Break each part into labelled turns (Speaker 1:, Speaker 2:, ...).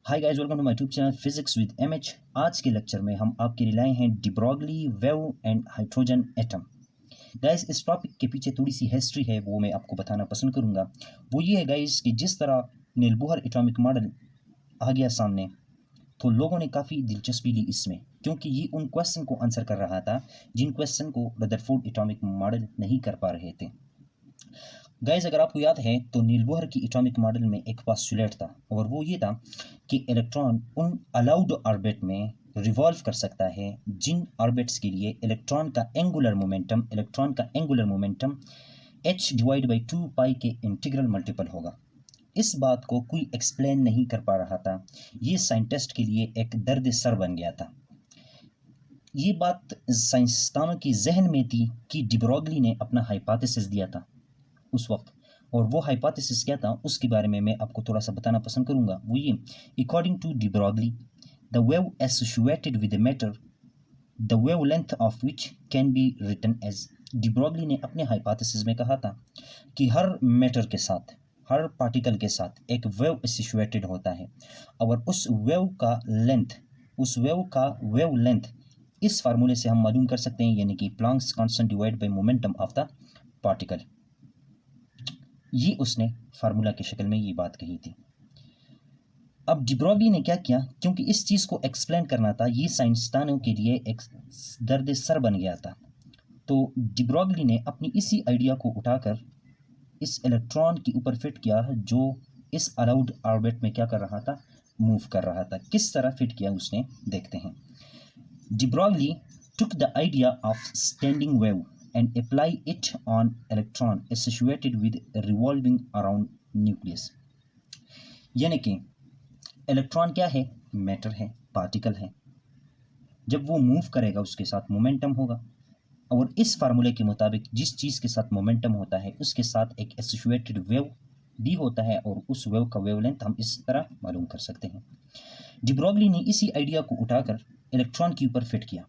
Speaker 1: Hi guys, welcome to my YouTube channel physics with MH. आज के lecture में हम आपके लिए लाए हैं de Broglie wave and hydrogen atom. Guys, इस टॉपिक के पीछे थोड़ी सी हिस्ट्री है, वो मैं आपको बताना पसंद करूंगा। वो ये है गाइस कि जिस तरह नील बोहर एटॉमिक मॉडल आ गया सामने, तो लोगों ने काफ़ी दिलचस्पी ली इसमें, क्योंकि ये उन क्वेश्चन को आंसर कर रहा था जिन क्वेश्चन को रदरफोर्ड एटॉमिक मॉडल नहीं कर पा रहे थे। गाइस, अगर आपको याद है तो नील बोहर की एटॉमिक मॉडल में एक पोस्टुलेट था, और वो ये था कि इलेक्ट्रॉन उन अलाउड ऑर्बिट में रिवॉल्व कर सकता है जिन ऑर्बिट्स के लिए इलेक्ट्रॉन का एंगुलर मोमेंटम h/2 के इंटीग्रल मल्टीपल होगा। इस बात को कोई एक्सप्लेन नहीं कर पा रहा था। ये साइंटिस्ट के लिए एक दर्द सर बन गया था। ये बात साइंसदानों की जहन में थी कि डी ब्रॉगली ने अपना हाइपोथेसिस दिया था उस वक्त, और वो हाइपोथेसिस क्या था उसके बारे में मैं आपको थोड़ा सा बताना पसंद करूंगा। वो ये, according to de Broglie, the wave associated with the matter the wavelength of which can be written as. De Broglie ने अपने हाइपोथेसिस में कहा था कि हर मैटर के साथ, हर पार्टिकल के साथ एक वेव एसोसिएटेड होता है, और उस वेव का वेवलेंथ इस फार्मूले से हम मालूम कर सकते हैं, यानी कि Planck's constant divide by momentum of the particle. ये उसने फार्मूला की शक्ल में ये बात कही थी। अब डी ब्रॉगली ने क्या किया, क्योंकि इस चीज़ को एक्सप्लेन करना था, ये साइंसदानों के लिए एक दर्द सर बन गया था। तो डी ब्रॉगली ने अपनी इसी आइडिया को उठाकर इस इलेक्ट्रॉन के ऊपर फिट किया, जो इस अलाउड ऑर्बिट में क्या कर रहा था, मूव कर रहा था। किस तरह फिट किया उसने, देखते हैं। De Broglie took the idea of standing wave and apply it on electron associated with revolving around nucleus। यानी कि इलेक्ट्रॉन क्या है, मैटर है, पार्टिकल है। जब वो मूव करेगा उसके साथ मोमेंटम होगा, और इस फार्मूले के मुताबिक जिस चीज़ के साथ मोमेंटम होता है उसके साथ एक एसोसिएटेड वेव भी होता है, और उस वेव का वेवलेंथ हम इस तरह मालूम कर सकते हैं। डी ब्रॉगली ने इसी आइडिया को उठाकर इलेक्ट्रॉन के ऊपर फिट किया,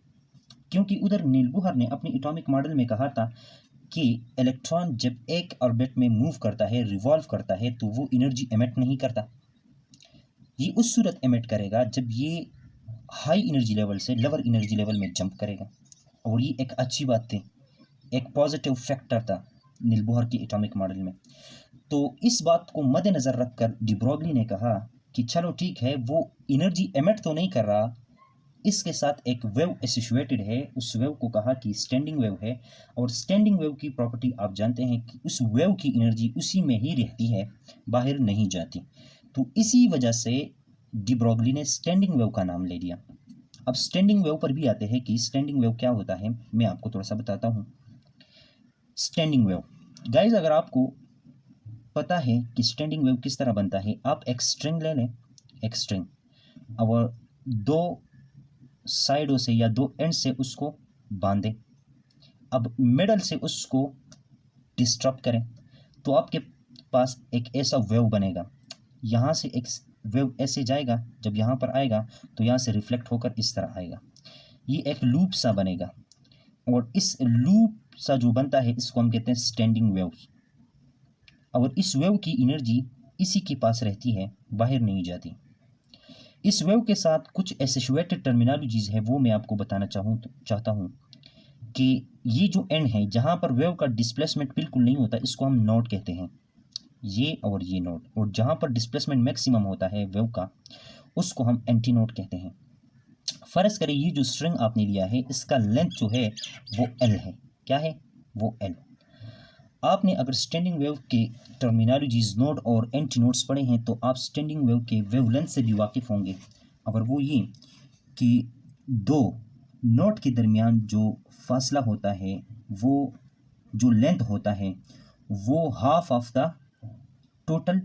Speaker 1: क्योंकि उधर नील बोहर ने अपनी एटॉमिक मॉडल में कहा था कि इलेक्ट्रॉन जब एक ऑर्बिट में मूव करता है, रिवॉल्व करता है, तो वो एनर्जी एमिट नहीं करता। ये उस सूरत एमिट करेगा जब ये हाई एनर्जी लेवल से लोअर एनर्जी लेवल में जंप करेगा, और ये एक अच्छी बात थी, एक पॉजिटिव फैक्टर था नील बोहर की एटॉमिक मॉडल में। तो इस बात को मद्देनज़र रखकर डी ब्रॉगली ने कहा कि चलो ठीक है, वो एनर्जी एमिट तो नहीं कर रहा, इसके साथ एक वेव एसोसिएटेड है। उस वेव को कहा कि स्टैंडिंग वेव है, और स्टैंडिंग वेव की प्रॉपर्टी आप जानते हैं कि उस वेव की एनर्जी उसी में ही रहती है, बाहर नहीं जाती। तो इसी वजह से डी ब्रॉगली ने स्टैंडिंग वेव का नाम ले लिया। अब स्टैंडिंग वेव पर भी आते हैं कि स्टैंडिंग वेव क्या होता है, मैं आपको थोड़ा सा बताता हूँ। स्टैंडिंग वेव गाइज, अगर आपको पता है कि स्टैंडिंग वेव किस तरह बनता है, आप एक स्ट्रिंग ले लें, एक स्ट्रिंग, और दो साइडों से या दो एंड से उसको बांधें। अब मिडल से उसको डिस्टर्ब करें, तो आपके पास एक ऐसा वेव बनेगा। यहाँ से एक वेव ऐसे जाएगा, जब यहाँ पर आएगा तो यहाँ से रिफ्लेक्ट होकर इस तरह आएगा। ये एक लूप सा बनेगा, और इस लूप सा जो बनता है इसको हम कहते हैं स्टैंडिंग वेव। और इस वेव की एनर्जी इसी के पास रहती है, बाहर नहीं जाती। इस वेव के साथ कुछ एसोसिएटेड टर्मिनोलॉजीज है, वो मैं आपको बताना चाहता हूँ कि ये जो एंड है जहाँ पर वेव का डिस्प्लेसमेंट बिल्कुल नहीं होता, इसको हम नोड कहते हैं, ये और ये नोड। और जहाँ पर डिस्प्लेसमेंट मैक्सिमम होता है वेव का, उसको हम एंटी नोड कहते हैं। फर्ज करें ये जो स्ट्रिंग आपने लिया है, इसका लेंथ जो है वो एल है। क्या है वो? एल। आपने अगर स्टैंडिंग वेव के टर्मिनोलॉजीज नोड और एंटी नोड्स पढ़े हैं, तो आप स्टैंडिंग वेव के वेवलेंथ से भी वाकिफ़ होंगे। और वो ये कि दो नोड के दरमियान जो फासला होता है, वो जो लेंथ होता है, वो half of the total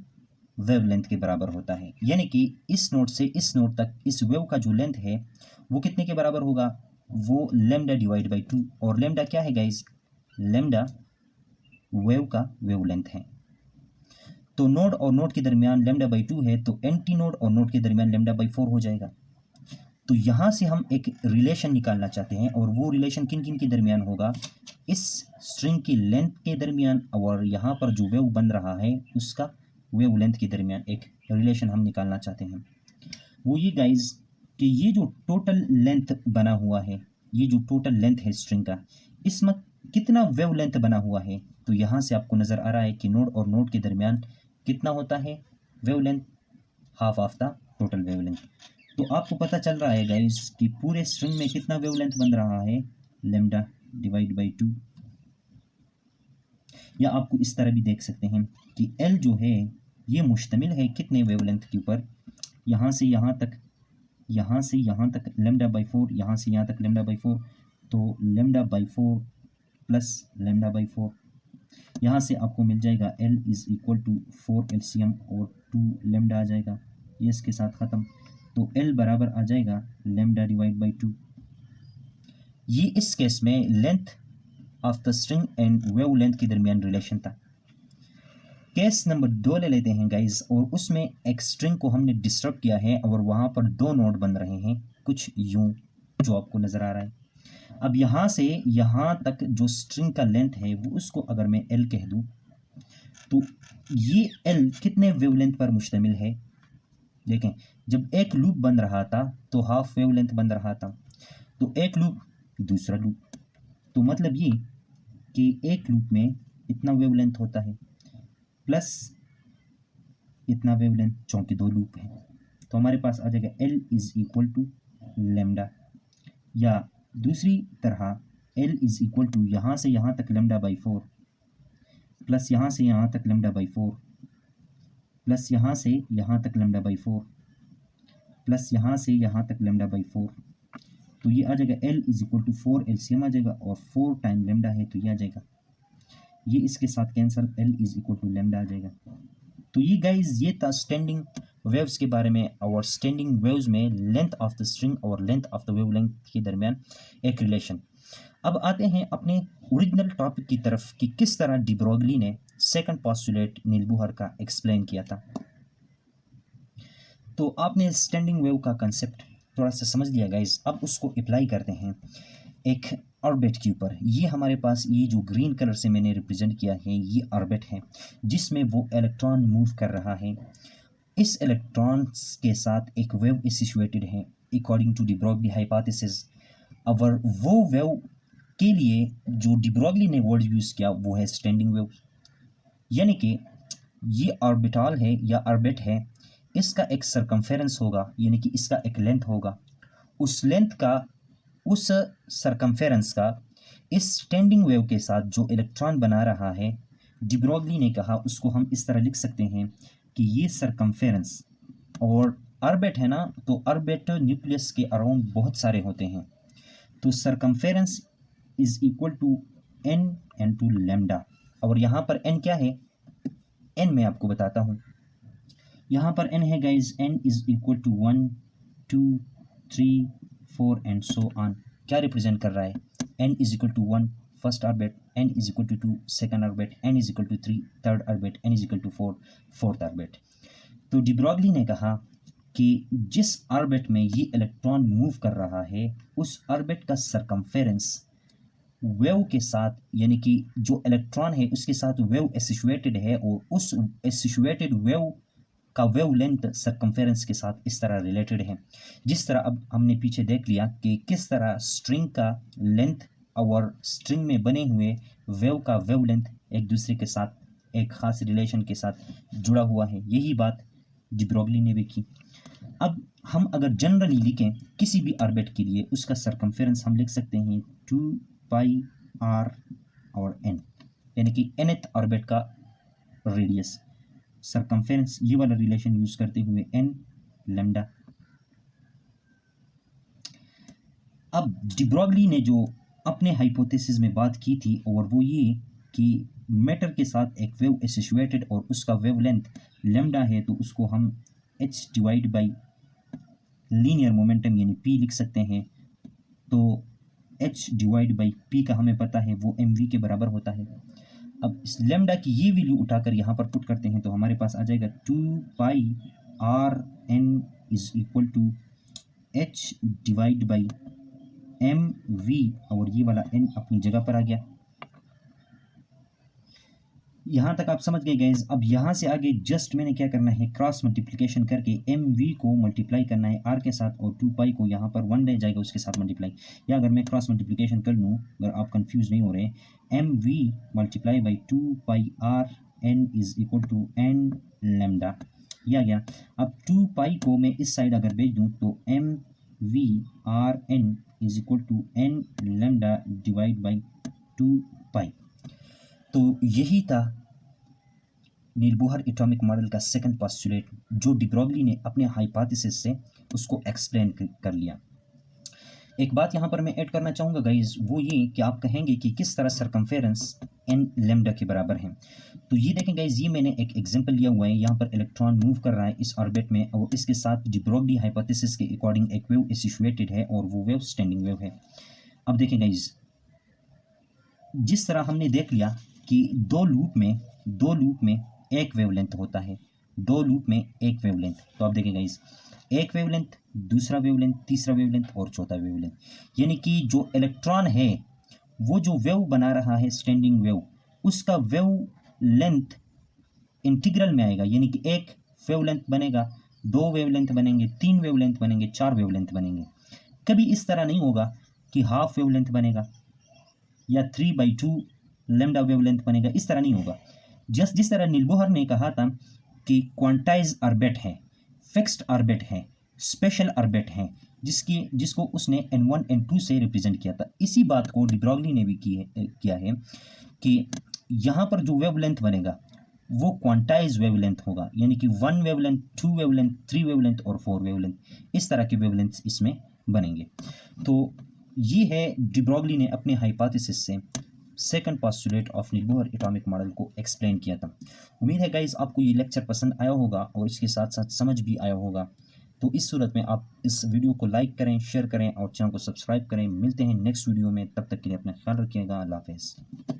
Speaker 1: wavelength के बराबर होता है। यानी कि इस नोड से इस नोड तक इस वेव का जो लेंथ है वो कितने के बराबर होगा? वो लेमडा डिवाइड बाई 2। और लेमडा क्या है गाइज? लेमडा वेव का वेवलेंथ है। तो नोड और नोड के दरमियान लेमडा बाई 2 है, तो एंटी नोड और नोड के दरमियान लेमडा बाई 4 हो जाएगा। तो यहाँ से हम एक रिलेशन निकालना चाहते हैं, और वो रिलेशन किन किन के दरमियान होगा? इस स्ट्रिंग की लेंथ के दरमियान, और यहाँ पर जो वेव बन रहा है उसका वेवलेंथ के दरमियान एक रिलेशन हम निकालना चाहते हैं। वो ये गाइज कि ये जो टोटल लेंथ बना हुआ है, ये जो टोटल लेंथ है स्ट्रिंग का, इसमें कितना वेव लेंथ बना हुआ है। तो यहाँ से आपको नज़र आ रहा है कि नोड और नोड के दरमियान कितना होता है wave length, half of the total wave length. तो आपको पता चल रहा है गाइज कि पूरे स्ट्रिंग में कितना वेव लेंथ बन रहा है, लेमडा डिवाइड बाई 2। या आपको इस तरह भी देख सकते हैं कि एल जो है ये मुश्तमिल है कितने वेवलेंथ के ऊपर, यहाँ से यहाँ तक, यहाँ से यहाँ तक लेमडा बाई 4, यहाँ से यहाँ तक लेमडा बाई 4, तो lambda by 4 plus lambda by 4, यहाँ से आपको मिल जाएगा L is equal to 4 LCM और 2 लेमडा आ जाएगा, ये इसके साथ ख़त्म। तो L बराबर आ जाएगा लेमडा डिवाइड बाई 2। ये इस केस में length of the string and wave length के दरमियान रिलेशन था। केस नंबर 2 ले लेते हैं गाइज, और उसमें एक स्ट्रिंग को हमने डिस्टर्ब किया है और वहाँ पर 2 नोड बन रहे हैं कुछ यूं, जो आपको नज़र आ रहा है। अब यहाँ से यहाँ तक जो स्ट्रिंग का लेंथ है वो उसको अगर मैं L कह दूँ, तो ये L कितने वेवलेंथ पर मुश्तमिल है। देखें, जब एक लूप बन रहा था तो हाफ वेवलेंथ बन रहा था, तो एक लूप दूसरा लूप, तो मतलब ये कि एक लूप में इतना वेवलेंथ होता है प्लस इतना वेवलेंथ, चूँकि 2 लूप हैं तो हमारे पास आ जाएगा L is equal to lambda. या दूसरी तरह L इज़ इक्वल टू यहाँ से यहाँ तक लेमडा बाई 4 प्लस यहाँ से यहाँ तक लेमडा बाई 4 प्लस यहाँ से यहाँ तक लेमडा बाई 4 प्लस यहाँ से यहाँ तक लेमडा बाई 4। तो ये आ जाएगा L is equal to 4 LCM आ जाएगा और 4 टाइम लेमडा है तो ये आ जाएगा, ये इसके साथ cancel, L is equal to lambda आ जाएगा। तो ये गाइज ये था स्टैंडिंग वेव्स के बारे में, और स्टैंडिंग वेव्स में लेंथ ऑफ द स्ट्रिंग और लेंथ ऑफ द वेवलेंथ के दरमियान एक रिलेशन। अब आते हैं अपने ओरिजिनल टॉपिक की तरफ कि किस तरह डी ब्रोगली ने सेकंड पोस्टुलेट नील बोहर का एक्सप्लेन किया था। तो आपने स्टैंडिंग वेव का कंसेप्ट थोड़ा सा समझ लिया गाइज, अब उसको अप्लाई करते हैं एक ऑर्बिट के ऊपर। ये हमारे पास ये जो ग्रीन कलर से मैंने रिप्रेजेंट किया है ये ऑर्बिट है जिसमें वो इलेक्ट्रॉन मूव कर रहा है। इस इलेक्ट्रॉन के साथ एक वेव एसोसिएटेड है according to de Broglie hypothesis. और वो वेव के लिए जो डी ब्रोगली ने वर्ड यूज़ किया वो है स्टैंडिंग वेव, यानी कि ये ऑर्बिटल है या ऑर्बिट है, इसका एक सरकमफेरेंस होगा, यानी कि इसका एक लेंथ होगा, उस लेंथ का, उस सरकमफेरेंस का इस स्टैंडिंग वेव के साथ जो इलेक्ट्रॉन बना रहा है, डी ब्रोगली ने कहा उसको हम इस तरह लिख सकते हैं कि ये सरकमफेरेंस, और ऑर्बिट है ना, तो ऑर्बिट न्यूक्लियस के अराउंड बहुत सारे होते हैं, तो circumference is equal to n into lambda. और यहाँ पर n क्या है, n मैं आपको बताता हूँ, यहाँ पर n है guys, n is equal to 1 2 3 4 and so on. क्या रिप्रेजेंट कर रहा है, n is equal to 1 first orbit, n is equal to 2 second orbit, n is equal to 3 third orbit, n is equal to 4 fourth orbit. तो de Broglie ने कहा कि जिस orbit में ये इलेक्ट्रॉन मूव कर रहा है उस ऑर्बिट का सरकमफेरेंस वेव के साथ, यानी कि जो इलेक्ट्रॉन है उसके साथ वेव एसोसिएटेड है, और उस एसोसिएटेड वेव का वेव लेंथ सरकमफेरेंस के साथ इस तरह रिलेटेड है। जिस तरह अब हमने पीछे देख लिया कि किस तरह स्ट्रिंग का लेंथ और स्ट्रिंग में बने हुए वेव का वेव लेंथ एक दूसरे के साथ एक ख़ास रिलेशन के साथ जुड़ा हुआ है, यही बात डी ब्रोगली ने भी की। अब हम अगर जनरली लिखें किसी भी ऑर्बिट के लिए उसका सरकमफेरेंस हम लिख सकते हैं 2 पाई r और n, यानी कि nth ऑर्बिट का रेडियस, सरकमफेरेंस ये वाला रिलेशन यूज करते हुए n लेमडा। अब डी ब्रोगली ने जो अपने हाइपोथेसिस में बात की थी और वो ये कि मैटर के साथ एक वेव एसोसिएटेड और उसका वेवलेंथ लेमडा है, तो उसको हम h divide by linear momentum यानी p लिख सकते हैं। तो h डिवाइड बाई p का हमें पता है वो mv के बराबर होता है। अब इस लेमडा की ये वैल्यू उठाकर यहाँ पर पुट करते हैं तो हमारे पास आ जाएगा 2 pi r n is equal to h divide by mv, और ये वाला n अपनी जगह पर आ गया। यहाँ तक आप समझ गए गाइज। अब यहाँ से आगे जस्ट मैंने क्या करना है, क्रॉस मल्टीप्लिकेशन करके एम वी को मल्टीप्लाई करना है आर के साथ, और 2 पाई को यहाँ पर 1 रह जाएगा उसके साथ मल्टीप्लाई। या अगर मैं क्रॉस मल्टीप्लिकेशन कर लूँ, अगर आप कंफ्यूज नहीं हो रहे, m v multiply by 2 pi r n is equal to n lambda, यह आ गया। अब 2 पाई को मैं इस साइड अगर भेज दूँ तो m v r n is equal to n lambda divide by 2 pi. तो यही था नील बोहर एटॉमिक मॉडल का सेकंड पोस्टुलेट, जो डी ब्रॉगली ने अपने हाइपोथेसिस से उसको एक्सप्लेन कर लिया। एक बात यहाँ पर मैं ऐड करना चाहूँगा गाइज, वो ये कि आप कहेंगे कि किस तरह सरकमफेरेंस एन लेमडा के बराबर है। तो ये देखें गाइज, ये मैंने एक एग्जांपल लिया हुआ है। यहाँ पर इलेक्ट्रॉन मूव कर रहा है इस ऑर्बिट में, और इसके साथ डी ब्रॉगली हाइपोथेसिस के अकॉर्डिंग एक वेव एसोसिएटेड है, और वो वेव स्टैंडिंग वेव है। अब देखें गाइज, जिस तरह हमने देख लिया कि दो लूप में एक वेवलेंथ होता है, दो लूप में एक वेवलेंथ। तो आप देखेंगे इस एक वेवलेंथ, दूसरा वेवलेंथ, तीसरा वेवलेंथ और चौथा वेवलेंथ, यानी कि जो इलेक्ट्रॉन है वो जो वेव बना रहा है स्टैंडिंग वेव, उसका वेव लेंथ इंटीग्रल में आएगा, यानी कि एक वेवलेंथ बनेगा, दो वेवलेंथ बनेंगे, तीन वेवलेंथ बनेंगे, चार वेवलेंथ बनेंगे। कभी इस तरह नहीं होगा कि हाफ वेवलेंथ बनेगा या 3/2 लेमडा वेवलेंथ बनेगा, इस तरह नहीं होगा। जिस तरह नील बोहर ने कहा था कि क्वांटाइज ऑर्बिट है, फिक्स्ड ऑर्बिट है, स्पेशल ऑर्बिट है, जिसको उसने n1 n2 से रिप्रेजेंट किया था, इसी बात को डी ब्रॉगली ने भी किया है कि यहाँ पर जो वेवलेंथ बनेगा वो क्वांटाइज वेवलेंथ होगा, यानी कि 1 वेवलेंथ, 2 वेवलेंथ, 3 वेवलेंथ और 4 वेवलेंथ, इस तरह के वेवलेंथ इसमें बनेंगे। तो ये है डी ब्रॉगली ने अपने हाइपोथेसिस से second postulate of Niels Bohr atomic model को एक्सप्लेन किया था। उम्मीद है गाइस आपको ये लेक्चर पसंद आया होगा और इसके साथ साथ समझ भी आया होगा। तो इस सूरत में आप इस वीडियो को लाइक करें, शेयर करें और चैनल को सब्सक्राइब करें। मिलते हैं नेक्स्ट वीडियो में, तब तक के लिए अपना ख्याल रखिएगा। अल्लाह हाफ़िज़।